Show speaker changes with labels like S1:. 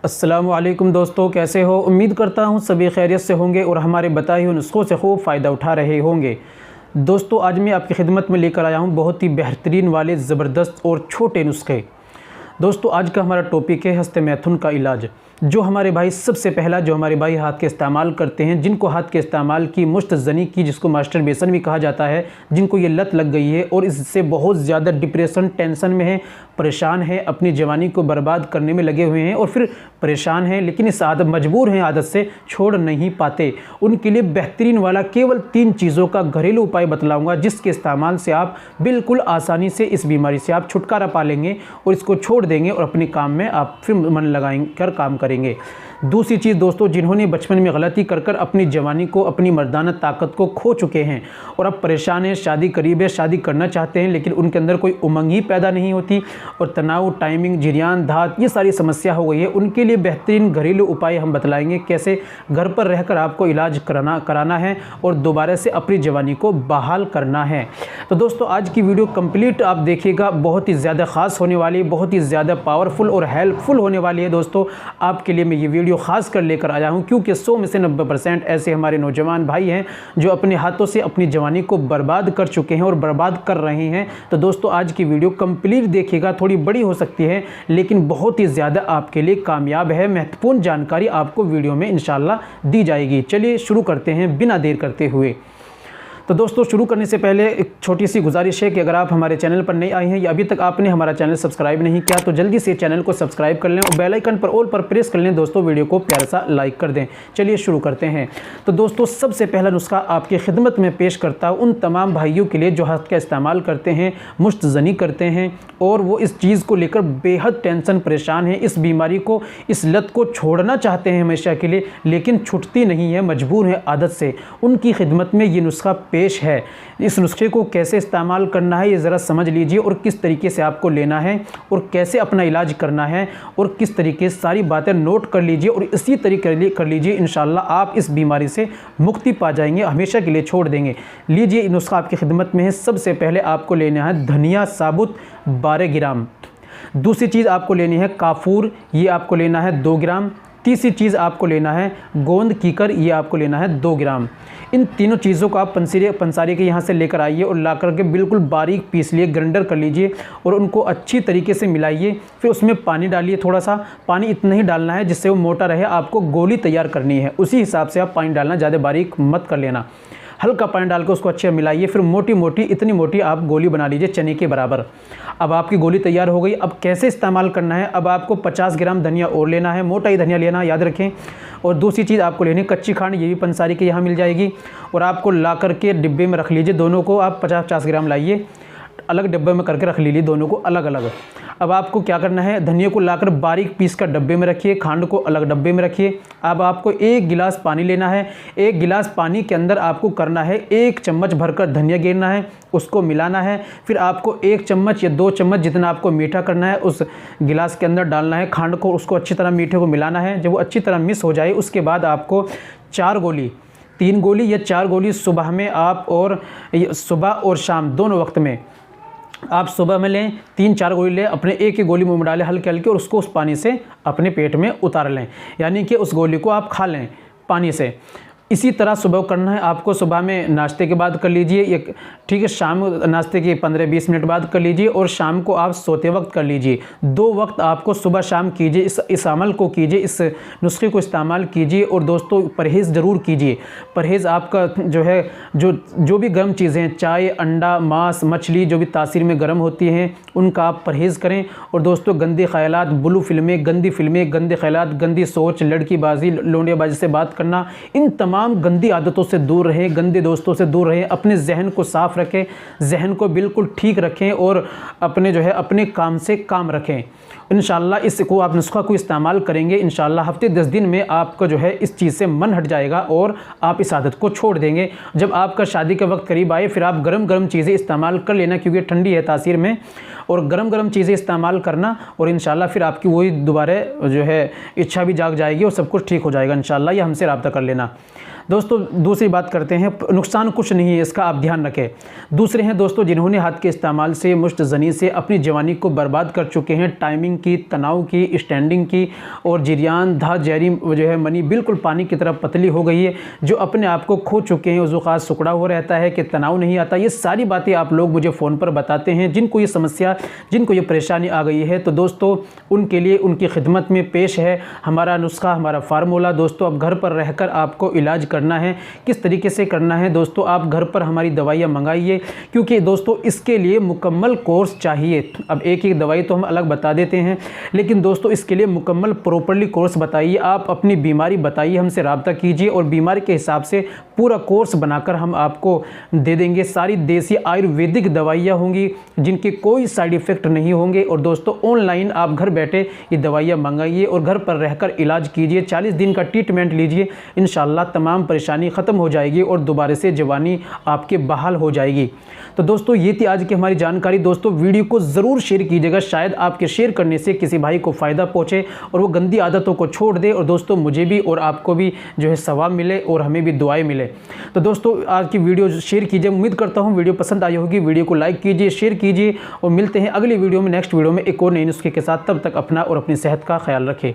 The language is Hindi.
S1: अस्सलामुअलैकुम दोस्तों, कैसे हो। उम्मीद करता हूँ सभी खैरियत से होंगे और हमारे बताए हुए नुस्खों से खूब फ़ायदा उठा रहे होंगे। दोस्तों, आज मैं आपकी खिदमत में लेकर आया हूँ बहुत ही बेहतरीन वाले ज़बरदस्त और छोटे नुस्खे। दोस्तों, आज का हमारा टॉपिक है हस्ते मैथुन का इलाज। जो हमारे भाई सबसे पहला जो हमारे भाई हाथ के इस्तेमाल करते हैं, जिनको हाथ के इस्तेमाल की मुश्तज़नी की, जिसको मास्टरबेशन भी कहा जाता है, जिनको ये लत लग गई है और इससे बहुत ज़्यादा डिप्रेशन टेंशन में है, परेशान है, अपनी जवानी को बर्बाद करने में लगे हुए हैं और फिर परेशान हैं, लेकिन इस आदत मजबूर हैं, आदत से छोड़ नहीं पाते, उनके लिए बेहतरीन वाला केवल 3 चीज़ों का घरेलू उपाय बतलाऊँगा, जिसके इस्तेमाल से आप बिल्कुल आसानी से इस बीमारी से आप छुटकारा पा लेंगे और इसको छोड़ देंगे और अपने काम में आप फिर मन लगाएंगे, काम करेंगे। दूसरी चीज़ दोस्तों, जिन्होंने बचपन में गलती कर कर अपनी जवानी को, अपनी मर्दाना ताकत को खो चुके हैं और अब परेशान हैं, शादी करीब है, शादी करना चाहते हैं, लेकिन उनके अंदर कोई उमंग ही पैदा नहीं होती और तनाव, टाइमिंग, जिरियान, धात, ये सारी समस्या हो गई है, उनके लिए बेहतरीन घरेलू उपाय हम बतलाएंगे कैसे घर पर रहकर आपको इलाज कराना है और दोबारा से अपनी जवानी को बहाल करना है। तो दोस्तों, आज की वीडियो कंप्लीट आप देखिएगा, बहुत ही ज़्यादा ख़ास होने वाली है, बहुत ही ज़्यादा पावरफुल और हेल्पफुल होने वाली है। दोस्तों, आपके लिए मैं ये वीडियो खास कर लेकर आया हूं, क्योंकि 100 में से 90% ऐसे हमारे नौजवान भाई हैं जो अपने हाथों से अपनी जवानी को बर्बाद कर चुके हैं और बर्बाद कर रहे हैं। तो दोस्तों, आज की वीडियो कंप्लीट देखिएगा, थोड़ी बड़ी हो सकती है लेकिन बहुत ही ज़्यादा आपके लिए कामयाब है। महत्वपूर्ण जानकारी आपको वीडियो में इंशाल्लाह दी जाएगी। चलिए शुरू करते हैं बिना देर करते हुए। तो दोस्तों, शुरू करने से पहले एक छोटी सी गुजारिश है कि अगर आप हमारे चैनल पर नए आए हैं या अभी तक आपने हमारा चैनल सब्सक्राइब नहीं किया तो जल्दी से चैनल को सब्सक्राइब कर लें और बेल आइकन पर ऑल पर प्रेस कर लें। दोस्तों, वीडियो को प्यारा सा लाइक कर दें। चलिए शुरू करते हैं। तो दोस्तों, सबसे पहला नुस्खा आपकी खिदमत में पेश करता हूँ उन तमाम भाइयों के लिए जो हाथ का इस्तेमाल करते हैं, मुश्तज़नी करते हैं और वो इस चीज़ को लेकर बेहद टेंशन परेशान है, इस बीमारी को, इस लत को छोड़ना चाहते हैं हमेशा के लिए, लेकिन छूटती नहीं है, मजबूर है आदत से। उनकी खिदमत में ये नुस्खा पेश है। इस नुस्खे को कैसे इस्तेमाल करना है ये ज़रा समझ लीजिए और किस तरीके से आपको लेना है और कैसे अपना इलाज करना है और किस तरीके से सारी बातें नोट कर लीजिए और इसी तरीके कर लीजिए। इंशाल्लाह आप इस बीमारी से मुक्ति पा जाएंगे, हमेशा के लिए छोड़ देंगे। लीजिए, नुस्खा आपकी खिदमत में है। सबसे पहले आपको लेना है धनिया साबुत 12 ग्राम। दूसरी चीज़ आपको लेनी है काफूर, ये आपको लेना है 2 ग्राम। तीसरी चीज़ आपको लेना है गोंद कीकर, ये आपको लेना है 2 ग्राम। इन तीनों चीज़ों को आप पंसारी के यहाँ से लेकर आइए और ला करके बिल्कुल बारीक पीस लिए, ग्राइंडर कर लीजिए और उनको अच्छी तरीके से मिलाइए। फिर उसमें पानी डालिए, थोड़ा सा पानी इतना ही डालना है जिससे वो मोटा रहे। आपको गोली तैयार करनी है, उसी हिसाब से आप पानी डालना, ज़्यादा बारीक मत कर लेना। हल्का पानी डाल के उसको अच्छे मिलाइए। फिर मोटी मोटी, इतनी मोटी आप गोली बना लीजिए, चने के बराबर। अब आपकी गोली तैयार हो गई। अब कैसे इस्तेमाल करना है, अब आपको 50 ग्राम धनिया और लेना है, मोटा ही धनिया लेना, याद रखें। और दूसरी चीज़ आपको लेनी है कच्ची खांड, ये भी पंसारी के यहाँ मिल जाएगी और आपको ला करके डिब्बे में रख लीजिए। दोनों को आप 50-50 ग्राम लाइए, अलग डब्बे में करके रख लीजिए, दोनों को अलग अलग। अब आपको क्या करना है, धनिया को लाकर बारीक पीस कर डब्बे में रखिए, खांड को अलग डब्बे में रखिए। अब आपको 1 गिलास पानी लेना है। 1 गिलास पानी के अंदर आपको करना है 1 चम्मच भरकर धनिया गिरना है, उसको मिलाना है। फिर आपको 1 चम्मच या 2 चम्मच जितना आपको मीठा करना है उस गिलास के अंदर डालना है खांड को, उसको अच्छी तरह मीठे को मिलाना है। जब वो अच्छी तरह मिक्स हो जाए उसके बाद आपको 3 गोली या 4 गोली सुबह में आप, और सुबह और शाम दोनों वक्त में आप सुबह में लें, 3-4 गोली लें, अपने एक ही गोली मुंह में डालें हल्के हल्के और उसको उस पानी से अपने पेट में उतार लें, यानी कि उस गोली को आप खा लें पानी से। इसी तरह सुबह करना है आपको। सुबह में नाश्ते के बाद कर लीजिए, एक ठीक है, शाम नाश्ते के 15-20 मिनट बाद कर लीजिए और शाम को आप सोते वक्त कर लीजिए। 2 वक्त आपको सुबह शाम कीजिए, इस अमल को कीजिए, इस नुस्खे को इस्तेमाल कीजिए। और दोस्तों, परहेज़ ज़रूर कीजिए। परहेज़ आपका जो है, जो भी गर्म चीज़ें हैं, चाय, अंडा, मांस, मछली, जो भी तासीर में गर्म होती हैं, उनका आप परहेज़ करें। और दोस्तों, गंदे ख्यालात, ब्लू फिल्में, गंदी फिल्में, गंदे ख्यालात, गंदी सोच, लड़कीबाजी, लोंडियाबाजी से बात करना, इन तमाम गंदी आदतों से दूर रहें, गंदे दोस्तों से दूर रहें। अपने जहन को साफ़ रखें, जहन को बिल्कुल ठीक रखें और अपने जो है अपने काम से काम रखें। इंशाल्लाह इसको आप नुस्खा को इस्तेमाल करेंगे, इंशाल्लाह हफ्ते 10 दिन में आपको जो है इस चीज़ से मन हट जाएगा और आप इस आदत को छोड़ देंगे। जब आपका शादी का वक्त करीब आए फिर आप गरम गरम चीज़ें इस्तेमाल कर लेना, क्योंकि ठंडी है तासीर में, और गरम गरम चीज़ें इस्तेमाल करना और इंशाल्लाह फिर आपकी वही दोबारा जो है इच्छा भी जाग जाएगी और सब कुछ ठीक हो जाएगा इंशाल्लाह। ये हमसे रब्ता कर लेना। दोस्तों दूसरी बात करते हैं, नुकसान कुछ नहीं है, इसका आप ध्यान रखें। दूसरे हैं दोस्तों जिन्होंने हाथ के इस्तेमाल से मुश्त ज़नी से अपनी जवानी को बर्बाद कर चुके हैं, टाइमिंग की, तनाव की, स्टैंडिंग की और जिरियान धा जहरी जो है मनी बिल्कुल पानी की तरफ पतली हो गई है, जो अपने आप को खो चुके हैं, उज़ुखात सुकड़ा हो रहता है कि तनाव नहीं आता। ये सारी बातें आप लोग मुझे फ़ोन पर बताते हैं, जिनको ये समस्या, जिनको ये परेशानी आ गई है, तो दोस्तों उनके लिए उनकी खिदमत में पेश है हमारा नुस्खा, हमारा फार्मूला। दोस्तों अब घर पर रहकर आपको इलाज करना है। किस तरीके से करना है दोस्तों, आप घर पर हमारी दवाइयाँ मंगाइए, क्योंकि दोस्तों इसके लिए मुकम्मल कोर्स चाहिए। अब एक एक दवाई तो हम अलग बता देते हैं, लेकिन दोस्तों इसके लिए मुकम्मल प्रॉपर्ली कोर्स बताइए। आप अपनी बीमारी बताइए, हमसे रब्ता कीजिए और बीमारी के हिसाब से पूरा कोर्स बनाकर हम आपको दे देंगे। सारी देसी आयुर्वेदिक दवाइयाँ होंगी जिनके कोई साइड इफ़ेक्ट नहीं होंगे। और दोस्तों ऑनलाइन आप घर बैठे ये दवाइयाँ मंगाइए और घर पर रहकर इलाज कीजिए। 40 दिन का ट्रीटमेंट लीजिए, इंशाल्लाह तमाम परेशानी ख़त्म हो जाएगी और दोबारा से जवानी आपके बहाल हो जाएगी। तो दोस्तों ये थी आज की हमारी जानकारी। दोस्तों वीडियो को ज़रूर शेयर कीजिएगा, शायद आपके शेयर करने से किसी भाई को फ़ायदा पहुँचे और वो गंदी आदतों को छोड़ दे, और दोस्तों मुझे भी और आपको भी जो है सवाब मिले और हमें भी दुआएं मिले। तो दोस्तों आज की वीडियो शेयर कीजिए। उम्मीद करता हूँ वीडियो पसंद आई होगी। वीडियो को लाइक कीजिए, शेयर कीजिए और मिलते हैं अगली वीडियो में, नेक्स्ट वीडियो में एक और नई नुस्खे के साथ। तब तक अपना और अपनी सेहत का ख्याल रखें।